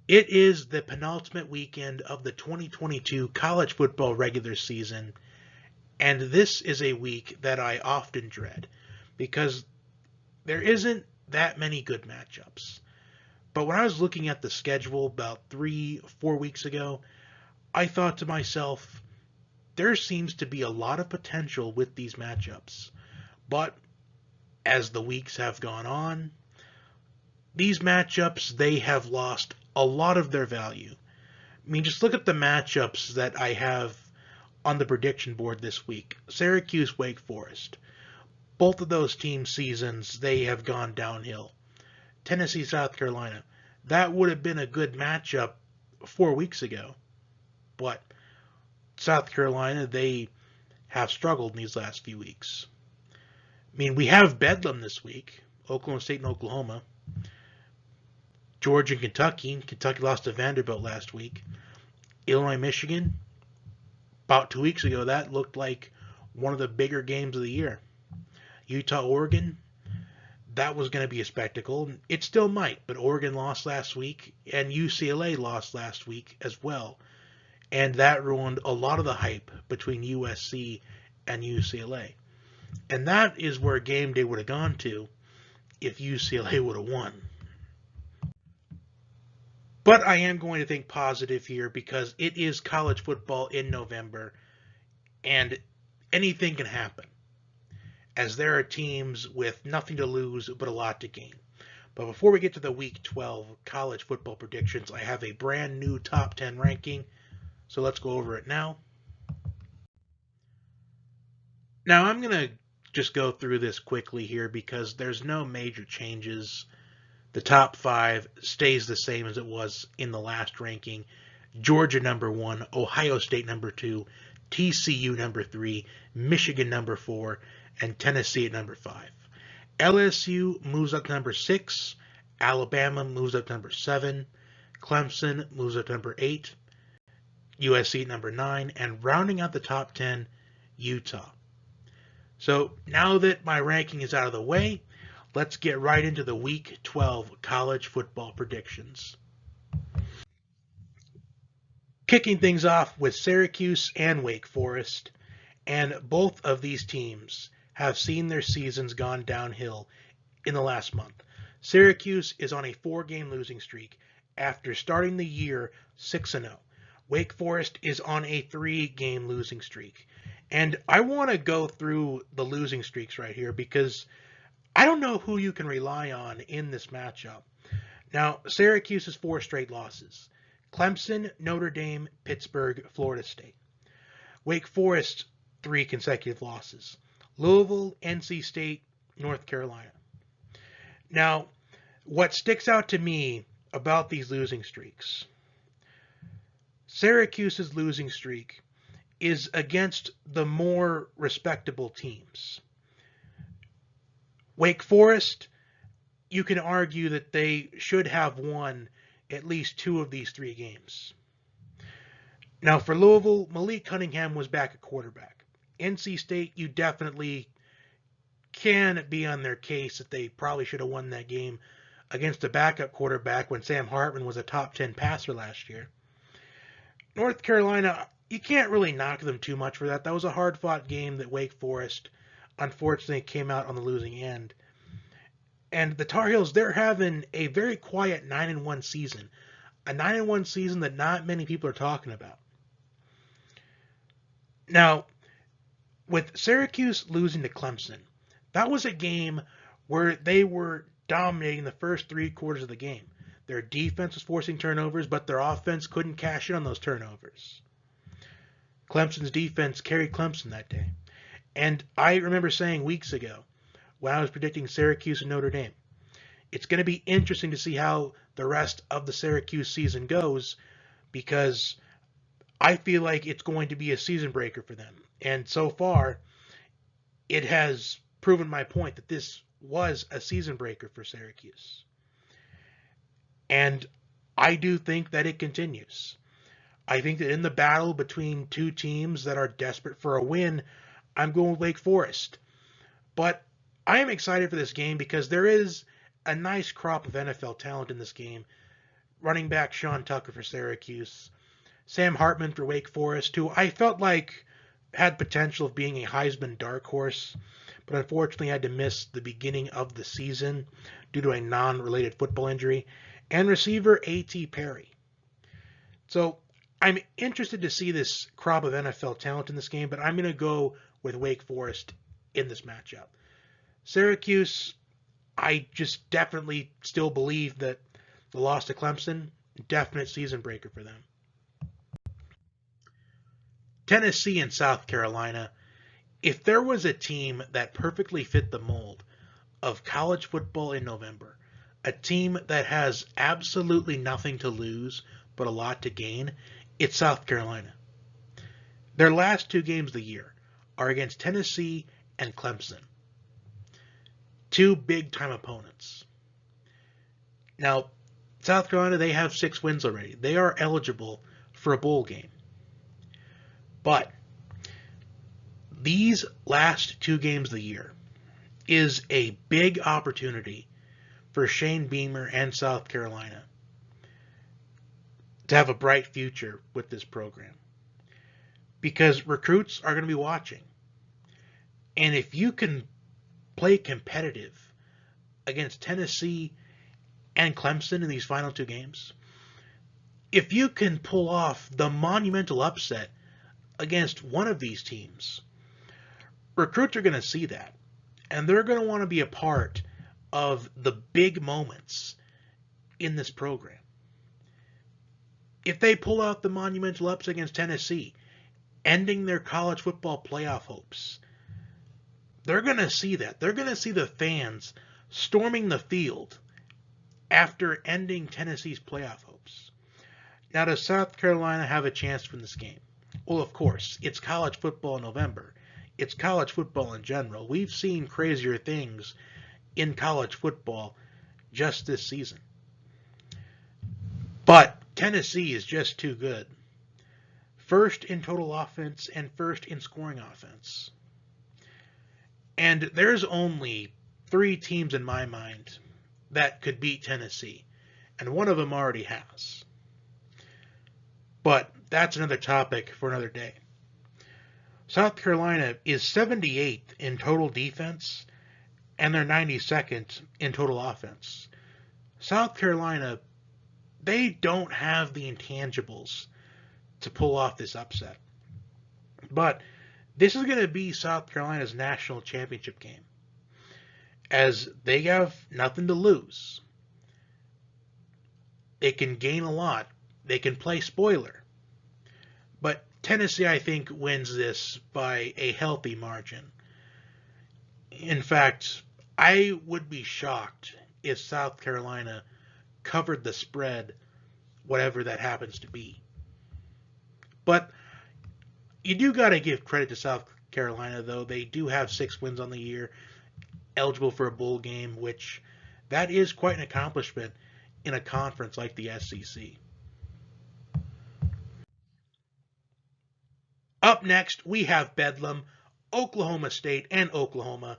It is the penultimate weekend of the 2022 college football regular season, and this is a week that I often dread because there isn't that many good matchups. But when I was looking at the schedule about 3, 4 weeks ago, I thought to myself, there seems to be a lot of potential with these matchups. But as the weeks have gone on, these matchups, they have lost a lot of their value. I mean, just look at the matchups that I have on the prediction board this week. Syracuse, Wake Forest. Both of those team seasons, they have gone downhill. Tennessee, South Carolina. That would have been a good matchup 4 weeks ago. But South Carolina, they have struggled in these last few weeks. I mean, we have Bedlam this week, Oklahoma State and Oklahoma. Georgia and Kentucky. Kentucky lost to Vanderbilt last week. Illinois, Michigan. About 2 weeks ago, that looked like one of the bigger games of the year. Utah, Oregon. That was going to be a spectacle. It still might, but Oregon lost last week, and UCLA lost last week as well. And that ruined a lot of the hype between USC and UCLA. And that is where game day would have gone to if UCLA would have won. But I am going to think positive here because it is college football in November, and anything can happen, as there are teams with nothing to lose but a lot to gain. But before we get to the Week 12 college football predictions, I have a brand new top 10 ranking, so let's go over it now. Now, I'm going to just go through this quickly here because there's no major changes. The top 5 stays the same as it was in the last ranking. Georgia number 1, Ohio State number 2, TCU number 3, Michigan number 4, and Tennessee at number 5. LSU moves up to number 6, Alabama moves up to number 7, Clemson moves up to number 8, USC at number 9, and rounding out the top 10, Utah. So now that my ranking is out of the way, let's get right into the Week 12 college football predictions. Kicking things off with Syracuse and Wake Forest, and both of these teams have seen their seasons gone downhill in the last month. Syracuse is on a 4-game losing streak after starting the year 6-0. Wake Forest is on a 3-game losing streak. And I want to go through the losing streaks right here because I don't know who you can rely on in this matchup. Now, Syracuse has 4 straight losses. Clemson, Notre Dame, Pittsburgh, Florida State. Wake Forest, 3 consecutive losses. Louisville, NC State, North Carolina. Now, what sticks out to me about these losing streaks, Syracuse's losing streak is against the more respectable teams. Wake Forest, you can argue that they should have won at least 2 of these 3 games. Now for Louisville, Malik Cunningham was back at quarterback. NC State, you definitely can be on their case that they probably should have won that game against a backup quarterback when Sam Hartman was a top 10 passer last year. North Carolina, you can't really knock them too much for that. That was a hard-fought game that Wake Forest, unfortunately, came out on the losing end. And the Tar Heels, they're having a very quiet 9-1 season. A 9-1 season that not many people are talking about. Now, with Syracuse losing to Clemson, that was a game where they were dominating the first 3 quarters of the game. Their defense was forcing turnovers, but their offense couldn't cash in on those turnovers. Clemson's defense carried Clemson that day. And I remember saying weeks ago, when I was predicting Syracuse and Notre Dame, it's going to be interesting to see how the rest of the Syracuse season goes because I feel like it's going to be a season breaker for them. And so far, it has proven my point that this was a season breaker for Syracuse. And I do think that it continues. I think that in the battle between 2 teams that are desperate for a win, I'm going with Wake Forest. But I am excited for this game because there is a nice crop of NFL talent in this game. running back Sean Tucker for Syracuse, Sam Hartman for Wake Forest, who I felt like had potential of being a Heisman dark horse, but unfortunately had to miss the beginning of the season due to a non-related football injury, and receiver A.T. Perry. So I'm interested to see this crop of NFL talent in this game, but I'm going to go with Wake Forest in this matchup. Syracuse, I just definitely still believe that the loss to Clemson, definite season breaker for them. Tennessee and South Carolina, if there was a team that perfectly fit the mold of college football in November, a team that has absolutely nothing to lose but a lot to gain, it's South Carolina. Their last 2 games of the year are against Tennessee and Clemson. 2 big-time opponents. Now, South Carolina, they have 6 wins already. They are eligible for a bowl game. But these last 2 games of the year is a big opportunity for Shane Beamer and South Carolina to have a bright future with this program. Because recruits are going to be watching. And if you can play competitive against Tennessee and Clemson in these final 2 games, if you can pull off the monumental upset against one of these teams, recruits are going to see that. And they're going to want to be a part of the big moments in this program. If they pull out the monumental upset against Tennessee, ending their college football playoff hopes, they're going to see that. They're going to see the fans storming the field after ending Tennessee's playoff hopes. Now, does South Carolina have a chance to win this game? Well, of course. It's college football in November. It's college football in general. We've seen crazier things in college football just this season. But Tennessee is just too good. First in total offense and first in scoring offense. And there's only 3 teams in my mind that could beat Tennessee. And one of them already has. But that's another topic for another day. South Carolina is 78th in total defense, and they're 92nd in total offense. South Carolina, they don't have the intangibles to pull off this upset. But this is going to be South Carolina's national championship game, as they have nothing to lose. They can gain a lot. They can play spoiler. But Tennessee, I think, wins this by a healthy margin. In fact, I would be shocked if South Carolina covered the spread, whatever that happens to be. But you do got to give credit to South Carolina, though. They do have 6 wins on the year, eligible for a bowl game, which that is quite an accomplishment in a conference like the SEC. Up next, we have Bedlam, Oklahoma State, and Oklahoma.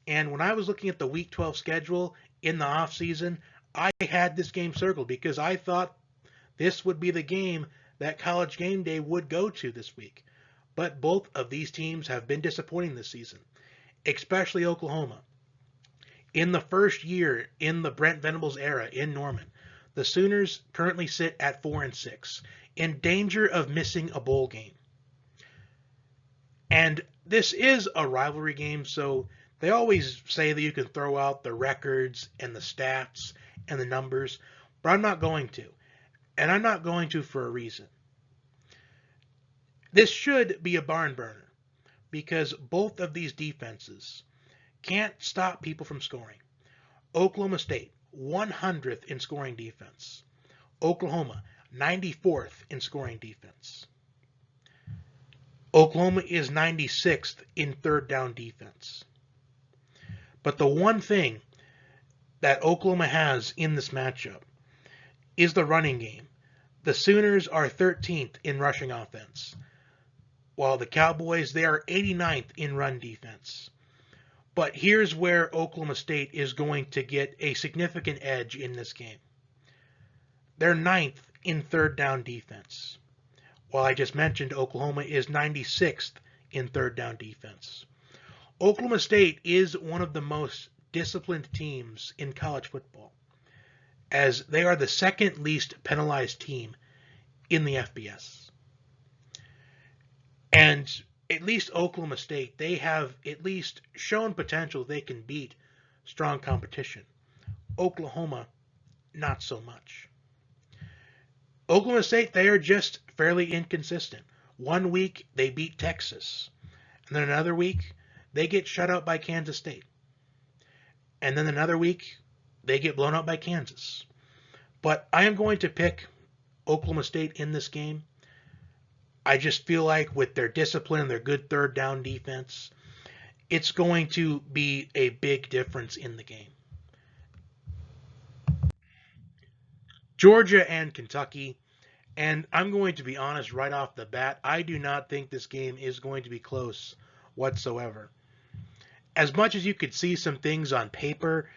And when I was looking at the Week 12 schedule in the offseason, I had this game circled because I thought this would be the game that College Game Day would go to this week. But both of these teams have been disappointing this season, especially Oklahoma. In the first year in the Brent Venables era in Norman, the Sooners currently sit at 4-6, in danger of missing a bowl game. And this is a rivalry game, so they always say that you can throw out the records and the stats and the numbers, but I'm not going to. And I'm not going to for a reason. This should be a barn burner because both of these defenses can't stop people from scoring. Oklahoma State, 100th in scoring defense. Oklahoma, 94th in scoring defense. Oklahoma is 96th in third down defense. But the one thing that Oklahoma has in this matchup is the running game. The Sooners are 13th in rushing offense, while the Cowboys, they are 89th in run defense. But here's where Oklahoma State is going to get a significant edge in this game. They're ninth in third down defense. While I just mentioned Oklahoma is 96th in third down defense. Oklahoma State is one of the most disciplined teams in college football, as they are the second least penalized team in the FBS. And at least Oklahoma State, they have at least shown potential they can beat strong competition. Oklahoma, not so much. Oklahoma State, they are just fairly inconsistent. One week, they beat Texas. And then another week, they get shut out by Kansas State. And then another week, they get blown out by Kansas. But I am going to pick Oklahoma State in this game. I just feel like with their discipline and their good third down defense, it's going to be a big difference in the game. Georgia and Kentucky, and I'm going to be honest right off the bat, I do not think this game is going to be close whatsoever. As much as you could see some things on paper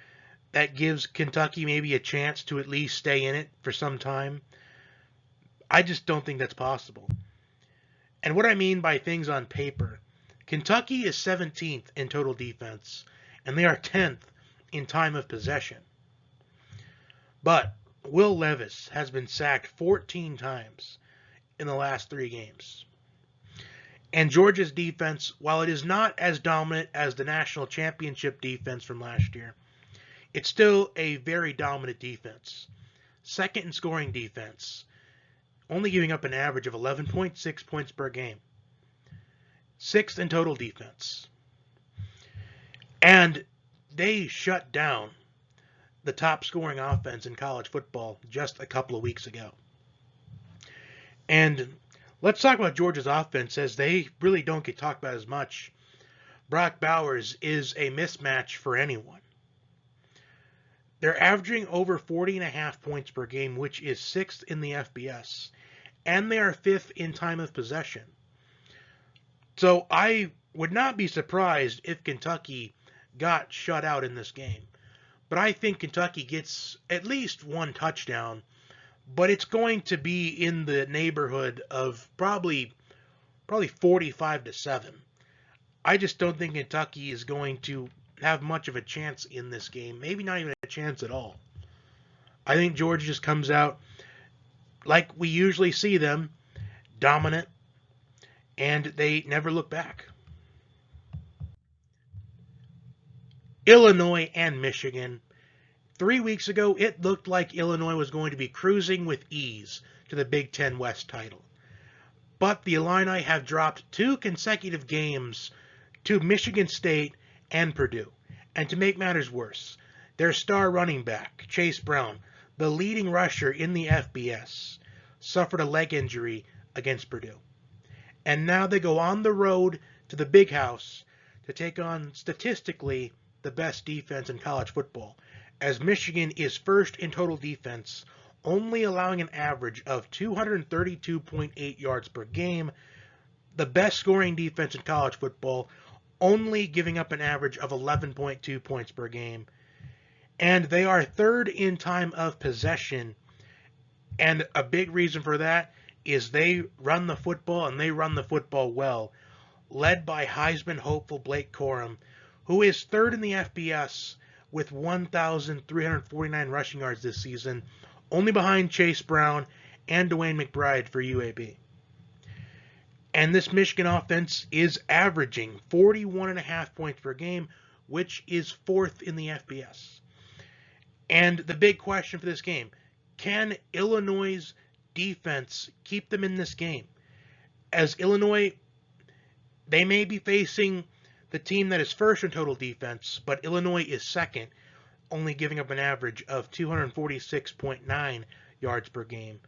that gives Kentucky maybe a chance to at least stay in it for some time, I just don't think that's possible. And what I mean by things on paper, Kentucky is 17th in total defense, and they are 10th in time of possession. But Will Levis has been sacked 14 times in the last 3 games. And Georgia's defense, while it is not as dominant as the national championship defense from last year, it's still a very dominant defense. Second in scoring defense, only giving up an average of 11.6 points per game. 6th in total defense. And they shut down the top scoring offense in college football just a couple of weeks ago. And let's talk about Georgia's offense, as they really don't get talked about as much. Brock Bowers is a mismatch for anyone. They're averaging over 40.5 points per game, which is 6th in the FBS. And they are 5th in time of possession. So I would not be surprised if Kentucky got shut out in this game. But I think Kentucky gets at least one touchdown, but it's going to be in the neighborhood of probably 45-7. I just don't think Kentucky is going to have much of a chance in this game, maybe not even a chance at all. I think Georgia just comes out like we usually see them, dominant, and they never look back. Illinois and Michigan. 3 weeks ago, it looked like Illinois was going to be cruising with ease to the Big Ten West title. But the Illini have dropped 2 consecutive games to Michigan State and Purdue. And to make matters worse, their star running back, Chase Brown, the leading rusher in the FBS, suffered a leg injury against Purdue. And now they go on the road to the Big House to take on, statistically, the best defense in college football, as Michigan is first in total defense, only allowing an average of 232.8 yards per game, the best scoring defense in college football, only giving up an average of 11.2 points per game, and they are 3rd in time of possession, and a big reason for that is they run the football, and they run the football well, led by Heisman hopeful Blake Corum, who is 3rd in the FBS with 1,349 rushing yards this season, only behind Chase Brown and Dwayne McBride for UAB. And this Michigan offense is averaging 41.5 points per game, which is 4th in the FBS. And the big question for this game, can Illinois' defense keep them in this game? As Illinois, they may be facing the team that is first in total defense, but Illinois is 2nd, only giving up an average of 246.9 yards per game.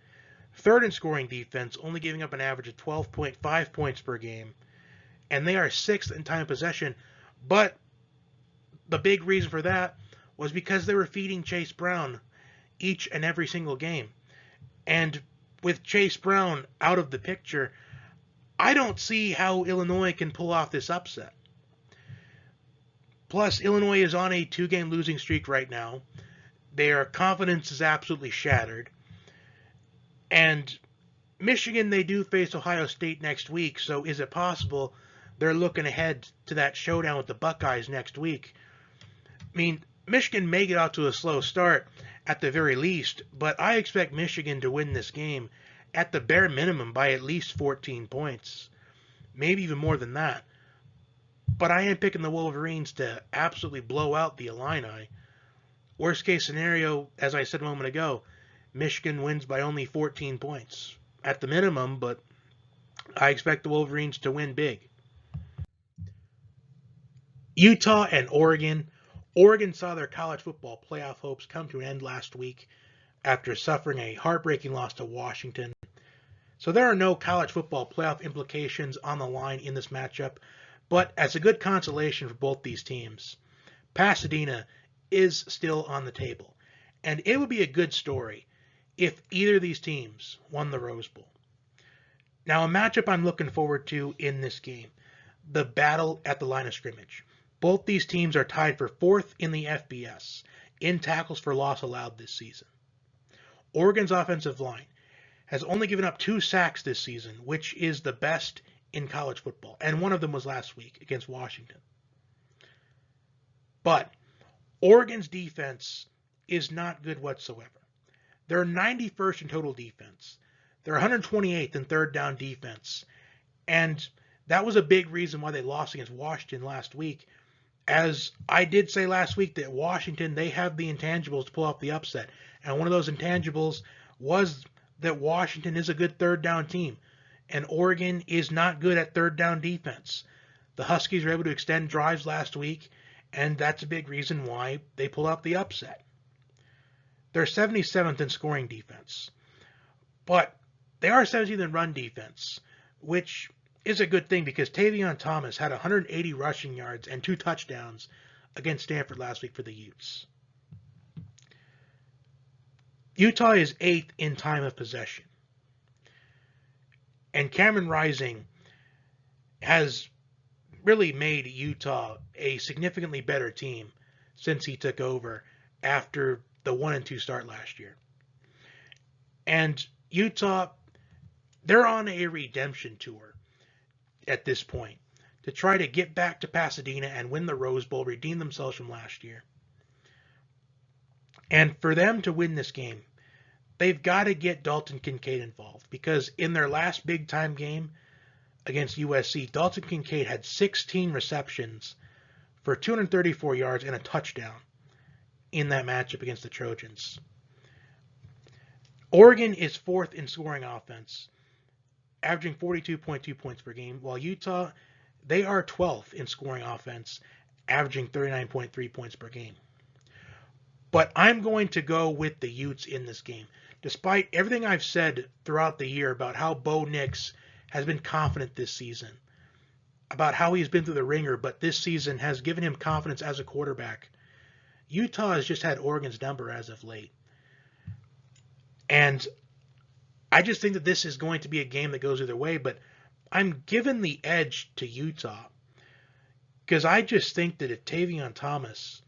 3rd in scoring defense, only giving up an average of 12.5 points per game. And they are 6th in time of possession. But the big reason for that was because they were feeding Chase Brown each and every single game. And with Chase Brown out of the picture, I don't see how Illinois can pull off this upset. Plus, Illinois is on a 2-game losing streak right now. Their confidence is absolutely shattered. And Michigan, they do face Ohio State next week, so is it possible they're looking ahead to that showdown with the Buckeyes next week? I mean, Michigan may get out to a slow start at the very least, but I expect Michigan to win this game at the bare minimum by at least 14 points, maybe even more than that. But I am picking the Wolverines to absolutely blow out the Illini. Worst case scenario, as I said a moment ago, Michigan wins by only 14 points at the minimum, but I expect the Wolverines to win big. Utah and Oregon. Oregon saw their college football playoff hopes come to an end last week after suffering a heartbreaking loss to Washington. So there are no college football playoff implications on the line in this matchup, but as a good consolation for both these teams, Pasadena is still on the table, and it would be a good story if either of these teams won the Rose Bowl. Now, a matchup I'm looking forward to in this game, the battle at the line of scrimmage. Both these teams are tied for 4th in the FBS in tackles for loss allowed this season. Oregon's offensive line has only given up 2 sacks this season, which is the best in college football, and one of them was last week against Washington. But Oregon's defense is not good whatsoever. They're 91st in total defense. They're 128th in third down defense. And that was a big reason why they lost against Washington last week. As I did say last week that Washington, they have the intangibles to pull off the upset. And one of those intangibles was that Washington is a good third down team. And Oregon is not good at third down defense. The Huskies were able to extend drives last week, and that's a big reason why they pulled off the upset. They're 77th in scoring defense. But they are 17th in run defense, which is a good thing because Tavion Thomas had 180 rushing yards and 2 touchdowns against Stanford last week for the Utes. Utah is 8th in time of possession. And Cameron Rising has really made Utah a significantly better team since he took over after the 1-2 start last year. And Utah, they're on a redemption tour at this point to try to get back to Pasadena and win the Rose Bowl, redeem themselves from last year. And for them to win this game, they've got to get Dalton Kincaid involved because in their last big-time game against USC, Dalton Kincaid had 16 receptions for 234 yards and a touchdown in that matchup against the Trojans. Oregon is 4th in scoring offense, averaging 42.2 points per game, while Utah, they are 12th in scoring offense, averaging 39.3 points per game. But I'm going to go with the Utes in this game. Despite everything I've said throughout the year about how Bo Nix has been confident this season, about how he's been through the ringer, but this season has given him confidence as a quarterback, Utah has just had Oregon's number as of late. And I just think that this is going to be a game that goes either way, but I'm giving the edge to Utah because I just think that if Tavion Thomas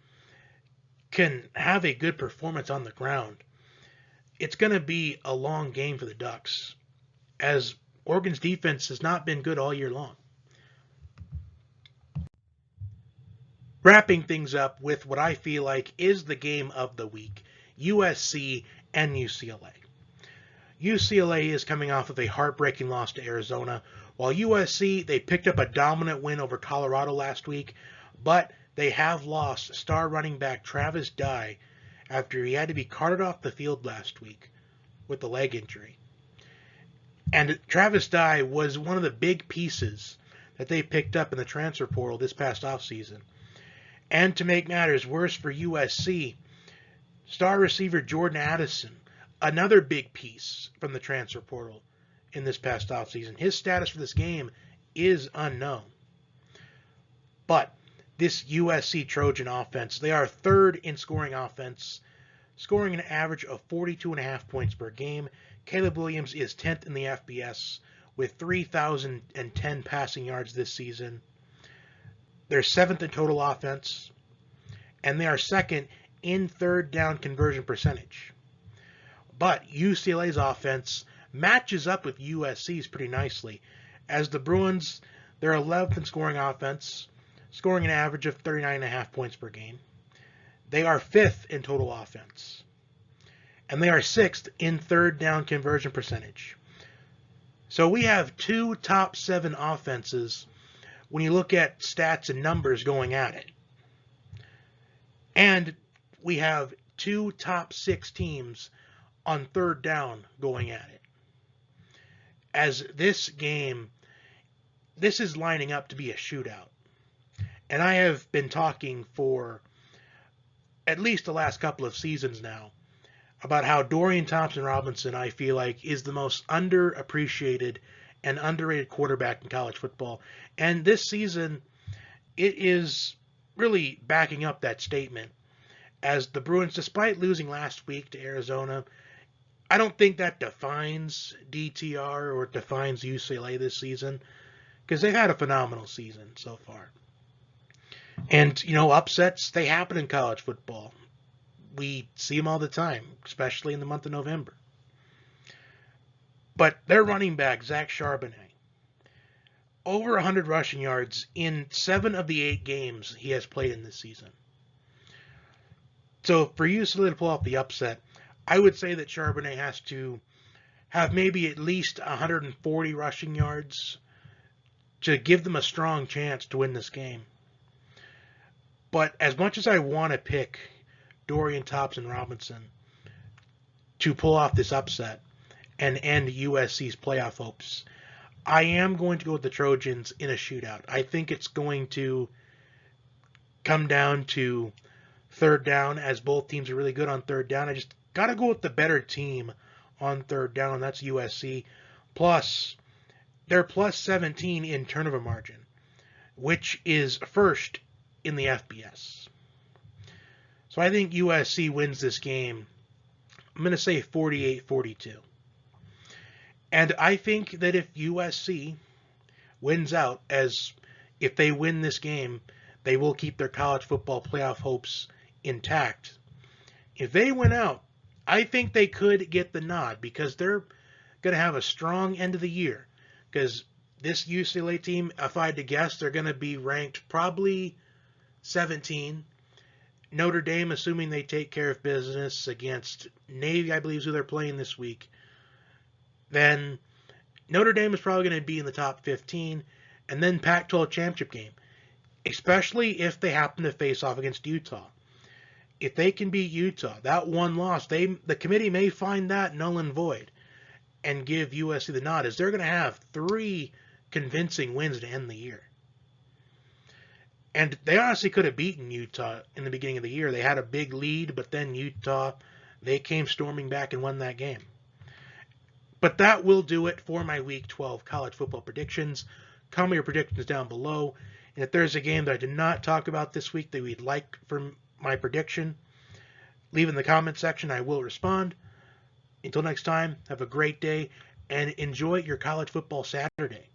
can have a good performance on the ground, it's going to be a long game for the Ducks, as Oregon's defense has not been good all year long. Wrapping things up with what I feel like is the game of the week, USC and UCLA. UCLA is coming off of a heartbreaking loss to Arizona, while USC, they picked up a dominant win over Colorado last week, but they have lost star running back Travis Dye after he had to be carted off the field last week with a leg injury. And Travis Dye was one of the big pieces that they picked up in the transfer portal this past offseason. And to make matters worse for USC, star receiver Jordan Addison, another big piece from the transfer portal in this past offseason. His status for this game is unknown. But this USC Trojan offense, they are 3rd in scoring offense, scoring an average of 42.5 points per game. Caleb Williams is 10th in the FBS with 3,010 passing yards this season. They're 7th in total offense, and they are 2nd in third down conversion percentage. But UCLA's offense matches up with USC's pretty nicely, as the Bruins, they're 11th in scoring offense, scoring an average of 39.5 points per game. They are 5th in total offense, and they are 6th in third down conversion percentage. So we have two top 7 offenses when you look at stats and numbers going at it. And we have two top 6 teams on third down going at it. As this game, this is lining up to be a shootout. And I have been talking for at least the last couple of seasons now about how Dorian Thompson-Robinson, I feel like, is the most underappreciated and underrated quarterback in college football. And this season, it is really backing up that statement. As the Bruins, despite losing last week to Arizona, I don't think that defines DTR or defines UCLA this season, because they've had a phenomenal season so far. And, upsets, they happen in college football. We see them all the time, especially in the month of November. But their running back, Zach Charbonnet, over 100 rushing yards in 7 of the 8 games he has played in this season. So for UCLA to pull off the upset, I would say that Charbonnet has to have maybe at least 140 rushing yards to give them a strong chance to win this game. But as much as I want to pick Dorian Thompson-Robinson to pull off this upset and end USC's playoff hopes, I am going to go with the Trojans in a shootout. I think it's going to come down to third down, as both teams are really good on third down. I just got to go with the better team on third down, and that's USC. Plus, they're plus 17 in turnover margin, which is first in the FBS. So I think USC wins this game. I'm going to say 48-42. And I think that if USC wins out, as if they win this game, they will keep their college football playoff hopes intact. If they win out, I think they could get the nod, because they're going to have a strong end of the year. Because this UCLA team, if I had to guess, they're going to be ranked probably 17. Notre Dame, assuming they take care of business against Navy, I believe is who they're playing this week, then Notre Dame is probably going to be in the top 15, and then Pac-12 championship game, especially if they happen to face off against Utah. If they can beat Utah, that one loss, the committee may find that null and void and give USC the nod, as they're going to have 3 convincing wins to end the year. And they honestly could have beaten Utah in the beginning of the year. They had a big lead, but then Utah, they came storming back and won that game. But that will do it for my Week 12 college football predictions. Comment your predictions down below. And if there's a game that I did not talk about this week that you'd like for my prediction, leave in the comment section. I will respond. Until next time, have a great day and enjoy your college football Saturday.